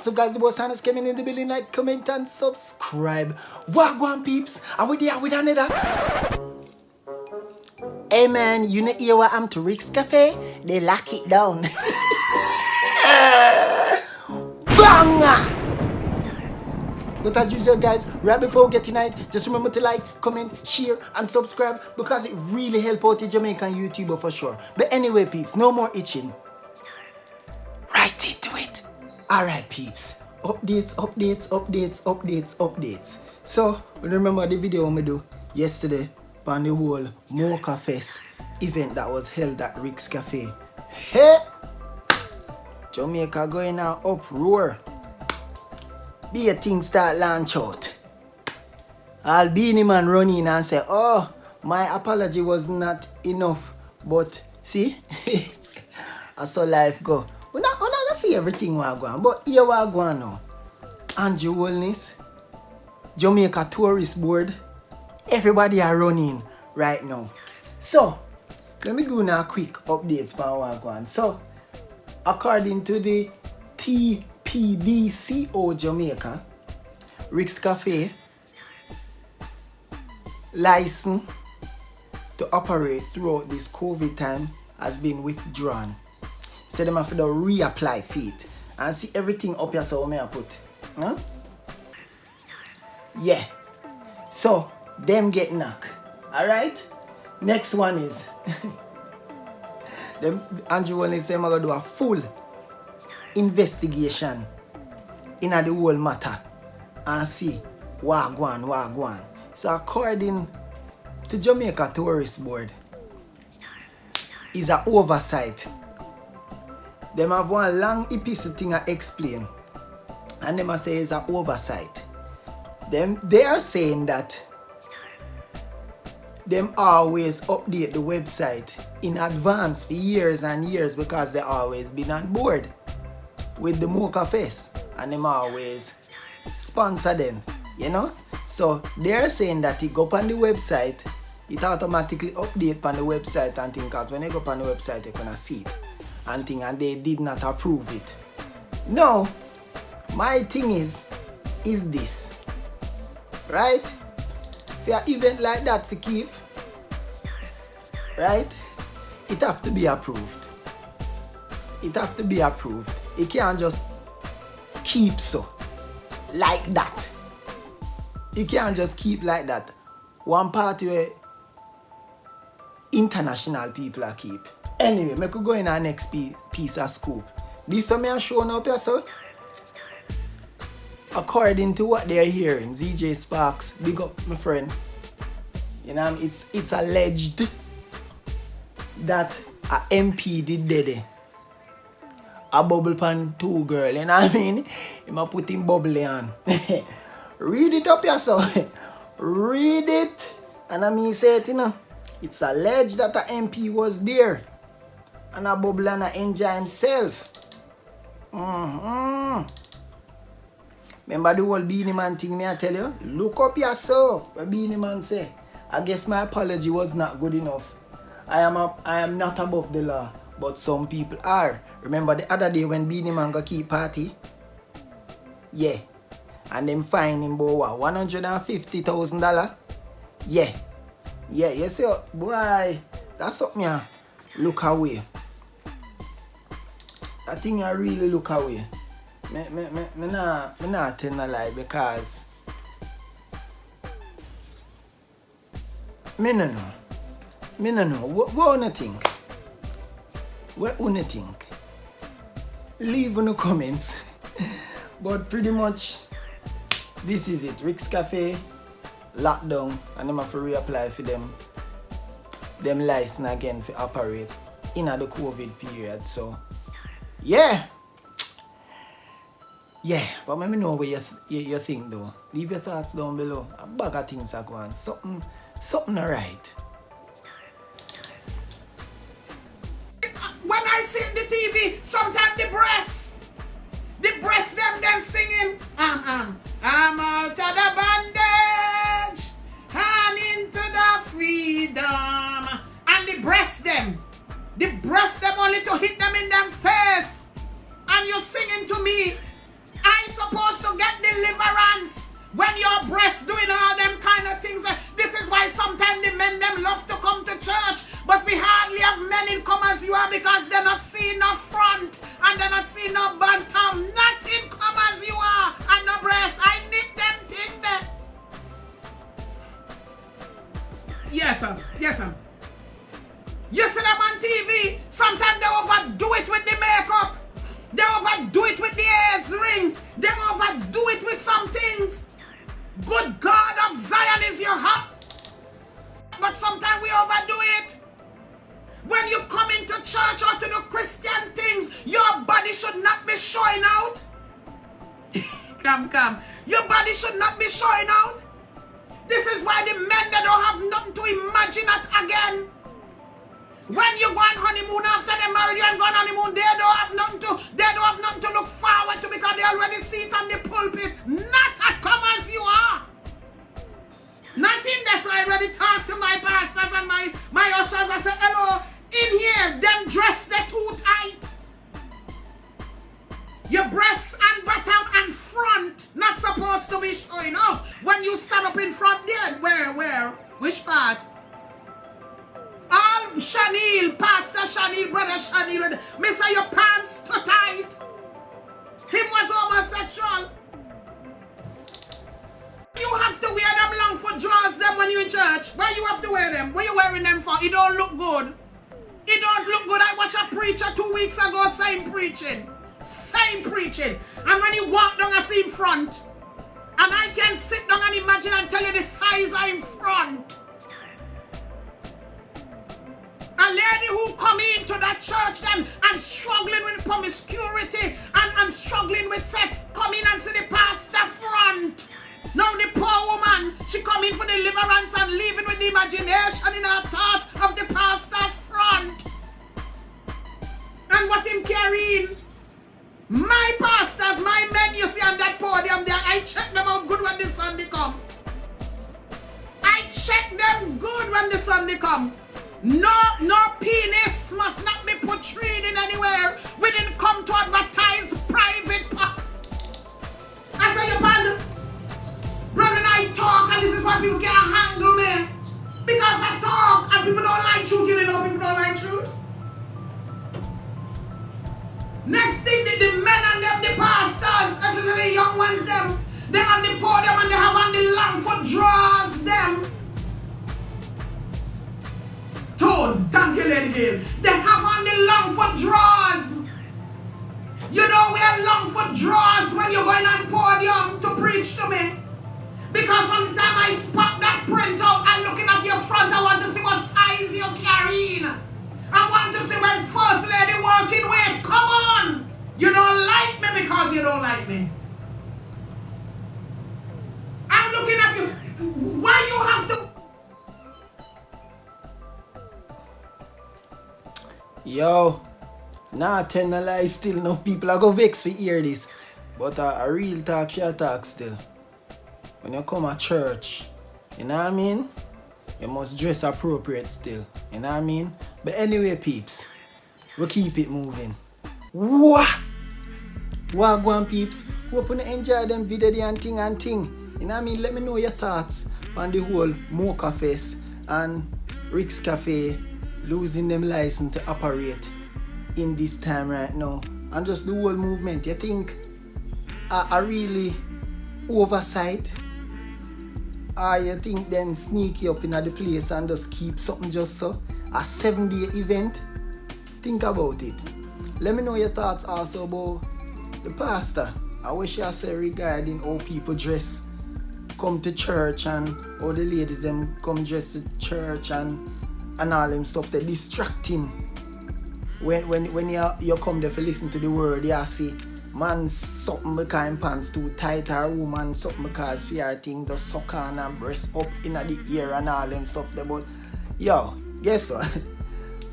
What's up, guys? The boy Sanus coming in the building. Like, comment, and subscribe. Wagwan peeps. Are we there with another? Hey man, you know here where I'm to Rick's Cafe? They lock it down. Banga! But as usual, guys, right before we get tonight, just remember to like, comment, share, and subscribe because it really helps out the Jamaican YouTuber for sure. But anyway, peeps, no more itching. Right into it. Alright, peeps. Updates. So, remember the video we do yesterday on the whole Mocha Fest event that was held at Rick's Cafe. Hey! Jamaica going on uproar. Be a thing start launch out. I'll be in man run in and say, oh, my apology was not enough. But see, I saw life go. We're not gonna see everything we're going, but here we're going now. Andrew Wellness, Jamaica Tourist Board, everybody are running right now. So, let me go now quick updates for what we're going. So, according to the TPDCO Jamaica, Rick's Cafe license to operate throughout this COVID time has been withdrawn. So them have to reapply for it and see everything up here. So may I put, huh? Yeah. So them get knocked. All right. Next one is them. Andrew Wellness say I'm gonna do a full investigation in the whole matter and see what go on. So according to Jamaica Tourist Board, is an oversight. Them have one long epistle thing I explain, and them say it's an oversight. They are saying that them always update the website in advance for years and years because they always been on board with the Mocha Fest and them always sponsor them, you know. So they're saying that you go up on the website, it automatically update on the website and things, because when you go up on the website you're gonna see it and thing, and they did not approve it. No, my thing is this, right? For an event like that for keep, right, it have to be approved. It have to be approved. It can't just keep so like that. It can't just keep like that. One party where international people are keep. Anyway, I could go in our next piece of scoop. This one I showing up here, so according to what they're hearing, ZJ Sparks, big up my friend. You know, it's alleged that a MP did it. A bubble pan 2 girl, you know what I mean? He might put him bubble on. Read it up yourself. Read it. And I mean say it, you know. It's alleged that a MP was there. And a bubble and enjoy himself. Remember the whole Beanie Man thing, me I tell you? Look up yourself. What Beanie Man say. I guess my apology was not good enough. I am not above the law, but some people are. Remember the other day when Beanie Man go keep party? Yeah. And them fine him about what, $150,000? Yeah. Yeah, you see, boy, that's something you look away. That thing you really look away. Me not tell a lie because me no know. What you think? What you think? Leave in the comments. But pretty much this is it. Rick's Cafe lockdown, and them have to reapply for them license again for operate in the COVID period. So yeah, but let me know what you think though. Leave your thoughts down below. A bag of things are going. Something alright. When I see the TV, sometimes the breasts them singing, I'm out of the bondage and into the freedom. And the breasts them only to hit them in them face. And you're singing to me, I Yes, sir. Yes, sir. You see them on TV, sometimes they overdo it with the makeup. They overdo it with the ears ring. They overdo it with some things. Good God of Zion is your heart. But sometimes we overdo it. When you come into church or to do Christian things, your body should not be showing out. Come. Your body should not be showing out. This is why the men that don't have nothing to imagine at again. When you go on honeymoon after they married and go on honeymoon, they don't have nothing to look forward to because they already see it on the pulpit. Not as come as you are. Nothing that's why I already talked to my pastors and my ushers. I said, hello, in here, them dress they too tight. Your breasts and bottom and front not supposed to be showing off. When you stand up in front there, where? Which part? All Chanel, Pastor Chanel, Brother Chanel, Mr. Your pants too tight. Him was homosexual. You have to wear them long foot drawers them when you in church. Why you have to wear them? What you wearing them for? It don't look good. It don't look good. I watched a preacher 2 weeks ago, same preaching. And when he walked down, I see in front. And I can sit down and imagine and tell you the size of in front. A lady who come into that church and struggling with promiscuity and struggling with sex, come in and see the pastor front. Now the poor woman, she come in for deliverance and living with the imagination in her thoughts of the pastor's front. And what him carrying? My pastors, my men you see on that podium there, I check them out good when the Sunday come. I check them good when the Sunday come. No penis must not be portrayed in anywhere. We didn't come to advertise private part. I say your pastor, brother, I talk and this is why people can't handle me. Because I talk and people don't like truth, you know people don't like truth. Next thing, the men and them, the pastors, especially the young ones, them, they on the podium and they have on the long foot drawers, them. Toad, thank you, lady girl. They have on the long foot drawers. You don't wear long foot drawers when you're going on podium to preach to me. Because from the time I spot that print out and looking at your front, I want to see what size you're carrying. I want to see when first lady walking with. Come on! You don't like me because you don't like me. I'm looking at you. Why you have to... Yo, nah, tell no lie, still enough people are go vex to hear this. But a real talk, share talk still. When you come to church, you know what I mean? You must dress appropriate still, you know what I mean? But anyway, peeps, we keep it moving. What go on, peeps? Hope you enjoy them video and thing. You know what I mean? Let me know your thoughts on the whole Mocha Fest and Rick's Café losing them license to operate in this time right now. And just the whole movement. You think a really oversight? Or you think them sneaky up in the place and just keep something just so? A 7-day event? Think about it. Let me know your thoughts also about the pastor. I wish I say regarding how people dress, come to church, and how the ladies them come dress to church and all them stuff. They're distracting. When you come there to listen to the word, you see man something because him pants too tight, or woman something because fear thing just suck on and breast up in the ear and all them stuff there. But yo, guess what?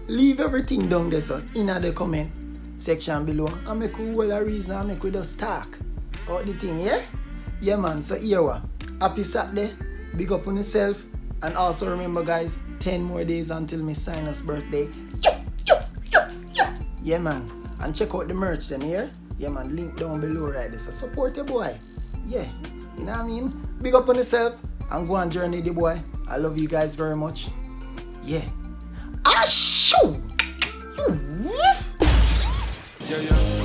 Leave everything down there so in the comment section below. I make you well a reason, I make you just talk about the thing, yeah? Yeah man, so here what? Happy Saturday, big up on yourself, and also remember guys, 10 more days until Miss Sinus birthday. Yeah man, and check out the merch them here. Yeah man, link down below right there. So support your boy. Yeah, you know what I mean? Big up on yourself and go on journey the boy. I love you guys very much. Yeah. Ah shoo! Yeah.